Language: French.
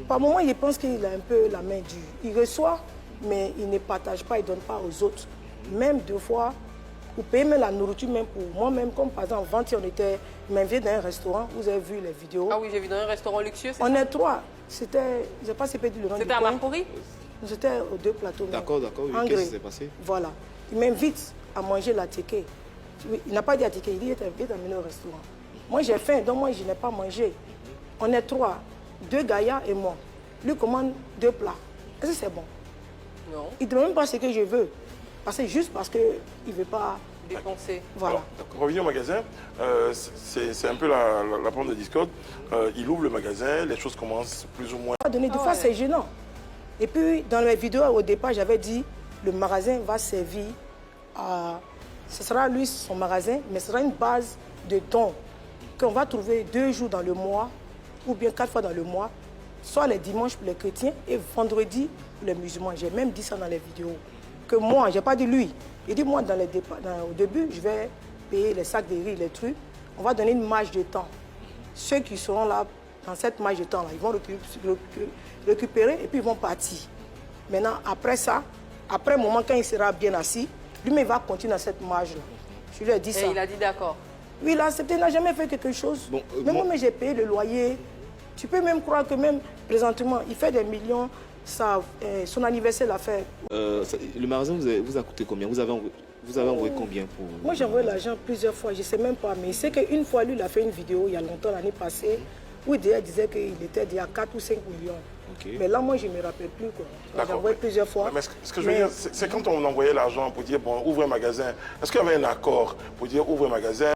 Par moment, il pense qu'il a un peu la main dure. Il reçoit, mais il ne partage pas, il ne donne pas aux autres. Même deux fois, pour payer même la nourriture, même pour moi-même, comme par exemple, avant, il m'a invité dans un restaurant, vous avez vu les vidéos. Ah oui, j'ai vu dans un restaurant luxueux, c'est ça? On est trois. C'était, je ne sais pas si c'est le nom du C'était à coin. Marcory? J'étais aux deux plateaux. D'accord, d'accord. Oui. Qu'est-ce qui s'est passé? Voilà. Il m'invite à manger la ticket. Il n'a pas dit à ticket, il dit qu'il est amené au restaurant. Moi, j'ai faim, donc moi, je n'ai pas mangé. On est trois, deux gaillards et moi. Lui commande deux plats. Est-ce que c'est bon? Non. Il ne demande même pas ce que je veux. Juste parce qu'il ne veut pas dépenser. Voilà. Pour revenir au magasin, c'est un peu la pente de Discord. Il ouvre le magasin, les choses commencent plus ou moins. Des fois, c'est gênant. Et puis, dans les vidéos, au départ, j'avais dit le magasin va servir à... Ce sera lui, son magasin, mais ce sera une base de dons qu'on va trouver 2 jours dans le mois ou bien 4 fois dans le mois, soit les dimanches pour les chrétiens et vendredi pour les musulmans. J'ai même dit ça dans les vidéos. Que moi, je n'ai pas dit lui. Il dit moi, au début, je vais payer les sacs de riz, les trucs. On va donner une marge de temps. Ceux qui seront là, dans cette marge de temps-là, ils vont récupérer et puis ils vont partir. Maintenant, après ça, après un moment, quand il sera bien assis, lui-même va continuer dans cette marge-là. Je lui ai dit ça. Et il a dit d'accord. Oui, il a accepté, il n'a jamais fait quelque chose. Bon, mais moi, j'ai payé le loyer. Tu peux même croire que même présentement, il fait des millions. Son anniversaire l'a fait. Le magasin vous a coûté combien? Vous avez envoyé combien pour... Moi, j'ai envoyé l'argent plusieurs fois, je ne sais même pas. Mais il sait qu'une fois, lui, il a fait une vidéo il y a longtemps, l'année passée, où il disait qu'il était il y a 4 ou 5 millions. Okay. Mais là, moi, je ne me rappelle plus. J'ai envoyé plusieurs fois. Mais ce que je veux dire, c'est quand on envoyait l'argent pour dire, bon, ouvre un magasin, est-ce qu'il y avait un accord pour dire, ouvre un magasin?